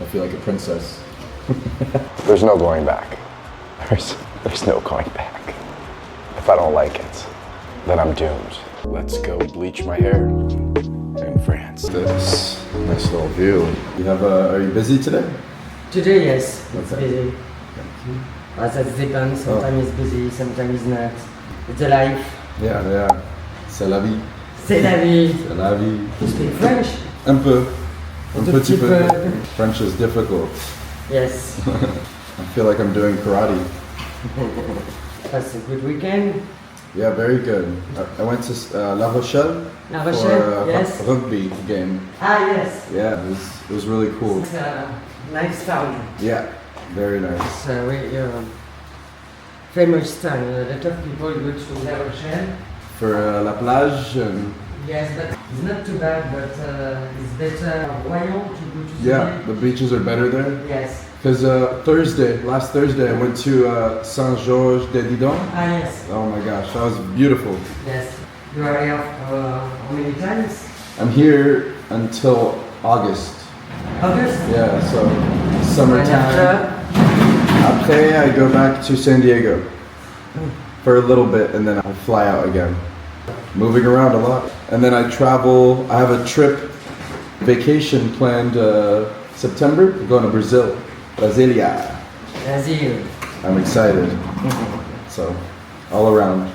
I feel like a princess. There's no going back. There's no going back. If I don't like it, then I'm doomed. Let's go bleach my hair in France. This nice little view. You have are you busy today? Today, yes, it's Okay. busy. That depends. Sometimes it's busy, sometimes it's not. It's a life. Yeah. C'est la vie. C'est la vie. C'est la vie. You speak French? Un peu. Un tout petit petit peu. peu. French is difficult. Yes. I feel like I'm doing karate. That's a good weekend. Yeah, very good. I went to La Rochelle La for Rochelle, a yes. rugby game. Ah, yes. Yeah, it was really cool. It's a nice town. Yeah, very nice. It's a really famous town. A lot of people go to La Rochelle. For La Plage and Yes, but it's not too bad, but it's better Royan to go to yeah, the beaches are better there. Yes. Because last Thursday, I went to Saint-Georges-des-Didons. Ah, yes. Oh my gosh, that was beautiful. Yes. You are here how many times? I'm here until August. August? Yeah, so And summertime. Après, I go back to San Diego for a little bit and then I fly out again. Moving around a lot. And then I travel, I have a vacation planned September. We're going to Brazil. Brasilia. Brazil. I'm excited. So, all around.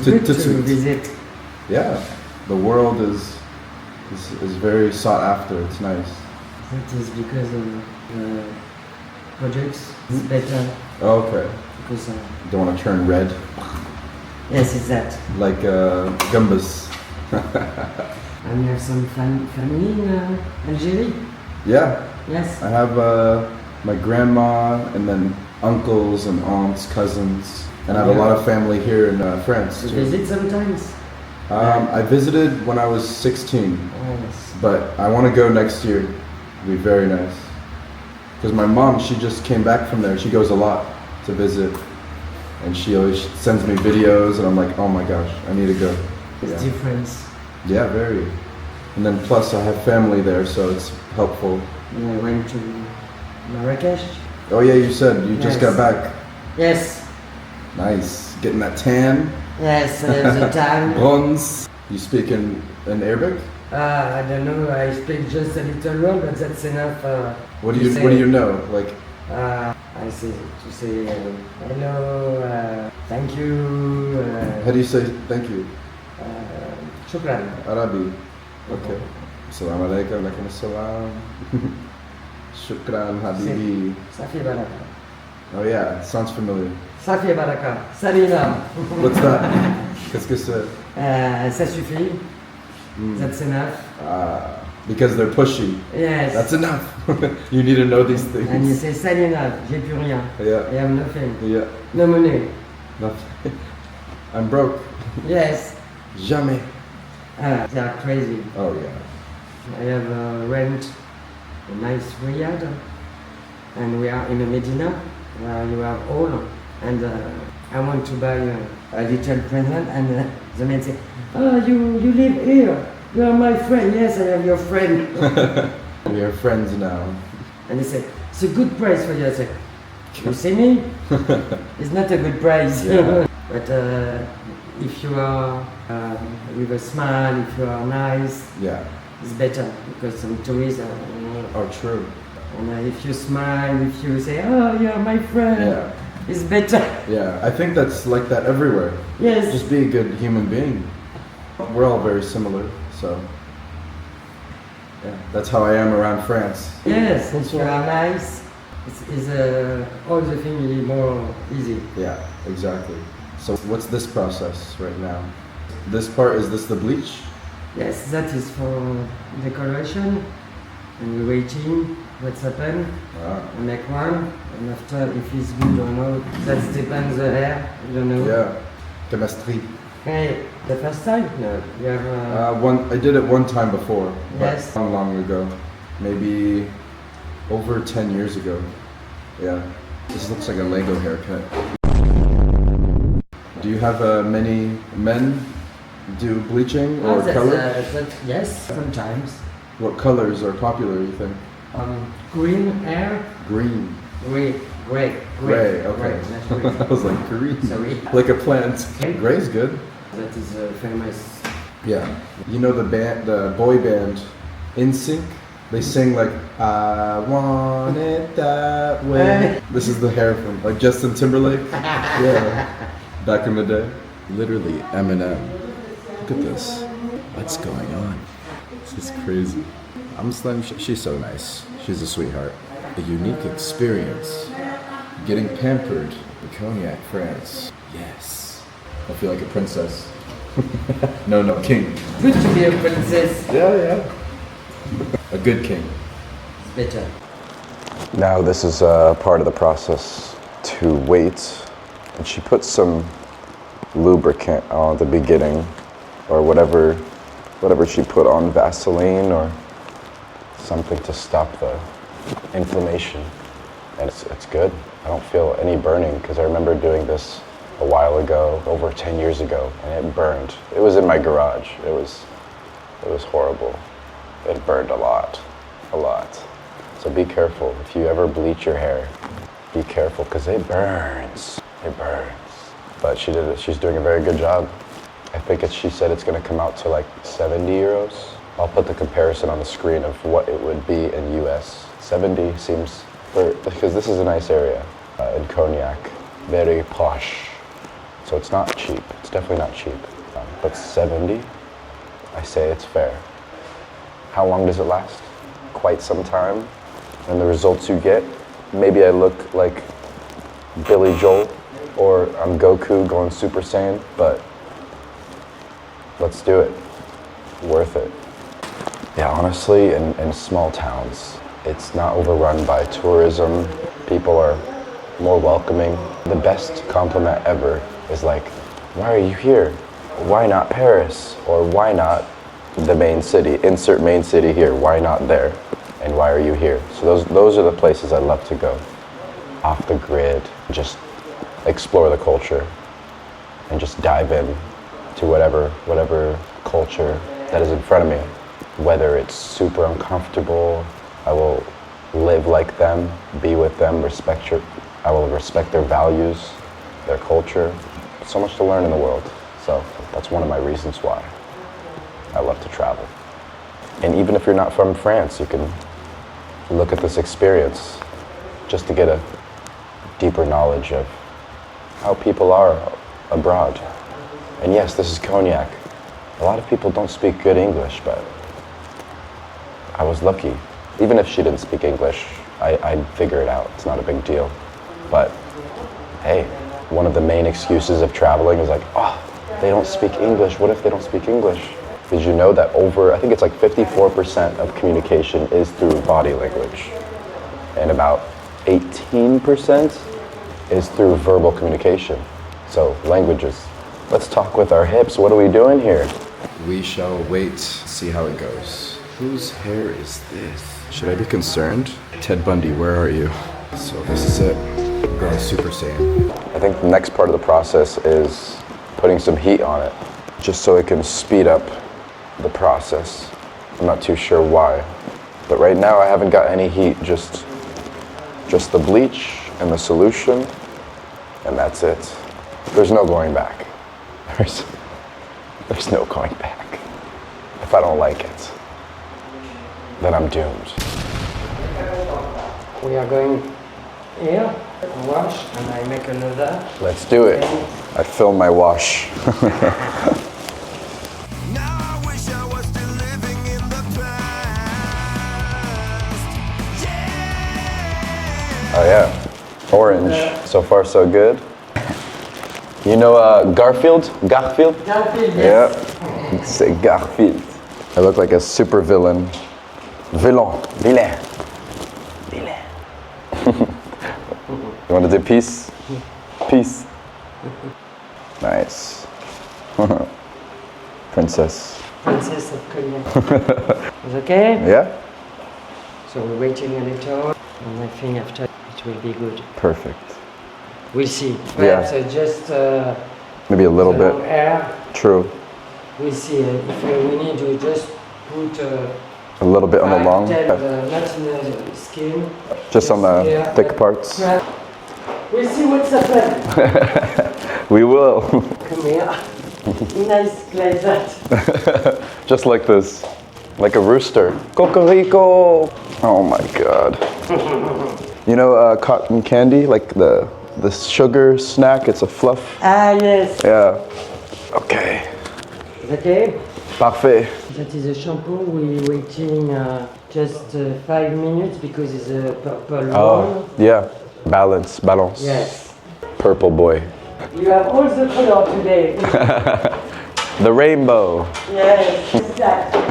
Good to visit. Yeah, the world is very sought after. It's nice. That is because of projects. It's better Oh, okay. because Don't want to turn red yes, it's that. like gumbas. And you have some family in Algeria? Yeah, Yes. I have my grandma and then uncles and aunts, cousins, and I have a lot of family here in France You too. visit sometimes? I visited when I was 16, Oh, yes. but I want to go next year. It'll be very nice. Because my mom, she just came back from there. She goes a lot to visit, and she always sends me videos, and I'm like, oh my gosh, I need to go. It's Yeah. different. Yeah, very. And then plus I have family there, so it's helpful. And I went to Marrakesh. Oh yeah, you said you just got Yes. back. Yes. Nice. Getting that tan. Yes, the time. Bronze. You speak in Arabic? I don't know, I speak just a little word, but that's enough. What do to you say. What do you know? Like I say to say hello, thank you, how do you say thank you? shukran. Arabi. Okay. Assalamu alaikum, alaikum assalam. Shukran habibi. Safi baraka. Oh yeah, sounds familiar. Safi baraka. Salina. What's that? Qu'est-ce que c'est? Ça suffit. That's enough. Because they're pushy. Yes. That's enough. You need to know these things. And you say salina, j'ai plus rien. Yeah. I have nothing. Yeah. No money. Nothing. I'm broke. Yes. Jamais. They are crazy. Oh yeah. I have rent a nice Riyadh, and we are in a Medina where you have all. And I want to buy a little present, and the man say, "Oh, you live here. You are my friend." Yes, I am your friend. We are friends now. And he said, "It's a good price for you." I said, "You see me? It's not a good price." Yeah. But if you are with a smile, if you are nice, Yeah. it's better because some tourists are. Oh, true. And if you smile, if you say, "Oh, you're my friend," Yeah. it's better. Yeah. I think that's like that everywhere. Yes. Just be a good human being. We're all very similar, so yeah. That's how I am around France. Yes, if you are nice, it's all the thing is more easy. Yeah, exactly. So what's this process right now? This part, is this the bleach? Yes, that is for decoration. And we're waiting what's happened. Ah. I make one, and after if it's good or not, that depends the hair. I don't know. Yeah. Chemistry. Hey, the first time? No, you have. I did it one time before. Yes. But long ago. Maybe over 10 years ago. Yeah. This looks like a Lego haircut. Do you have many men do bleaching or color? Yes, sometimes. What colors are popular, you think? Green hair. Green. Gray. Gray, okay. Gray, not green. I was like, green. Sorry. Like a plant. Gray's good. That is famous. Yeah. You know the boy band NSYNC? They sing like, I want it that way. This is the hair from like Justin Timberlake. Yeah. Back in the day. Literally Eminem. Look at this. What's going on? This is crazy. I'm Slim. She's so nice. She's a sweetheart. A unique experience. Getting pampered in Cognac, France. Yes. I feel like a princess. No, king. Good to be a princess. Yeah. A good king. It's better. Now this is part of the process to wait. And she puts some lubricant on the beginning, or whatever she put on, Vaseline or something to stop the inflammation. And it's good. I don't feel any burning because I remember doing this a while ago, over 10 years ago, and it burned. It was in my garage. It was horrible. It burned a lot. So be careful. If you ever bleach your hair, be careful because it burns. But she did it. She's doing a very good job. I think she said it's going to come out to like 70 euros. I'll put the comparison on the screen of what it would be in US. 70 seems, because this is a nice area in Cognac, very posh. So it's not cheap. It's definitely not cheap. But 70, I say it's fair. How long does it last? Quite some time. And the results you get, maybe I look like Billy Joel or I'm Goku going Super Saiyan, but let's do it. Worth it. Yeah, honestly, in small towns, it's not overrun by tourism. People are more welcoming. The best compliment ever is like, why are you here? Why not Paris? Or why not the main city? Insert main city here. Why not there? And why are you here? So those are the places I love to go. Off the grid, just explore the culture and just dive in to whatever culture that is in front of me. Whether it's super uncomfortable, I will live like them, be with them, I will respect their values, their culture. So much to learn in the world. So that's one of my reasons why I love to travel. And even if you're not from France, you can look at this experience just to get a deeper knowledge of how people are abroad. And yes, this is Cognac. A lot of people don't speak good English, but I was lucky. Even if she didn't speak English, I'd figure it out. It's not a big deal. But hey, one of the main excuses of traveling is like, oh, they don't speak English. What if they don't speak English? Did you know that I think it's like 54% of communication is through body language, and about 18% is through verbal communication. So languages. Let's talk with our hips. What are we doing here? We shall wait, see how it goes. Whose hair is this? Should I be concerned? Ted Bundy, where are you? So this is it. Going Super Saiyan. I think the next part of the process is putting some heat on it, just so it can speed up the process. I'm not too sure why, but right now I haven't got any heat, just the bleach and the solution, and that's it. There's no going back. There's no going back. If I don't like it, then I'm doomed. We are going here, wash, and I make another. Let's do it. I film my wash. Oh yeah, orange. So far so good. You know Garfield? Garfield? Garfield, yes. Yeah. Say Garfield. I look like a super villain. Villain. You want to do peace? Peace. Nice. Princess. Princess of Cognac. Is okay? Yeah? So we're waiting a little, and I think after it will be good. Perfect. We'll see. Yeah. Perhaps just Maybe a little the bit. long hair. True. We'll see. If we need to just put A little bit on the long? Not in the skin. Just on the thick parts? We'll see what's happened. We will. Come here. Nice like that. Just like this. Like a rooster. Cocorico! Oh my god. You know cotton candy? Like the sugar snack? It's a fluff. Ah, yes. Yeah. Okay. Okay. Parfait. That is a shampoo. We're waiting just 5 minutes because it's a purple one. Yeah. Balance. Yes. Purple boy. You have all the color today. The rainbow. Yes, exactly.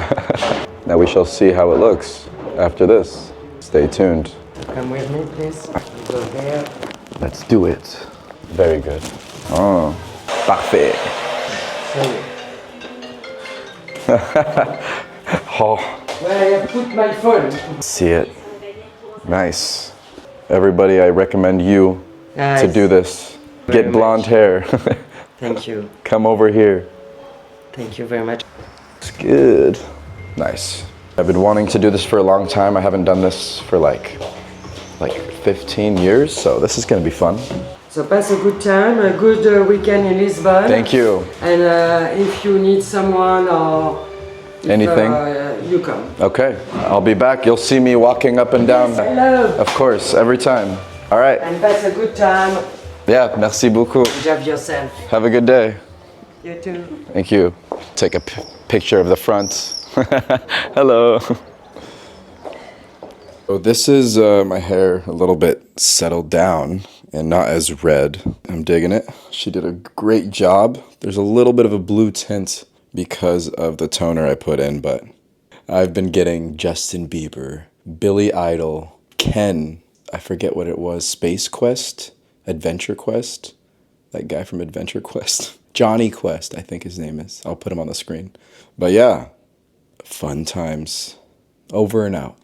Now we shall see how it looks after this. Stay tuned. Come with me, please. Go there. Let's do it. Very good. Oh. Parfait. So, Oh. where I put my phone. See it. Nice. Everybody, I recommend you Nice. to do this. Very Get blonde much. hair. Thank you. Come over here. Thank you very much. It's good. Nice. I've been wanting to do this for a long time. I haven't done this for like 15 years, so this is gonna be fun. So pass a good time, a good weekend in Lisbon. Thank you. And if you need someone or if, Anything? You come. Okay, I'll be back. You'll see me walking up and down. Yes, hello. Of course, every time. All right. And pass a good time. Yeah, merci beaucoup. Enjoy yourself. Have a good day. You too. Thank you. Take a picture of the front. Hello. So this is my hair a little bit settled down and not as red. I'm digging it. She did a great job. There's a little bit of a blue tint because of the toner I put in, but I've been getting Justin Bieber, Billy Idol, Ken, I forget what it was, Space Quest, Adventure Quest, that guy from Adventure Quest. Johnny Quest, I think his name is. I'll put him on the screen. But yeah, fun times. Over and out.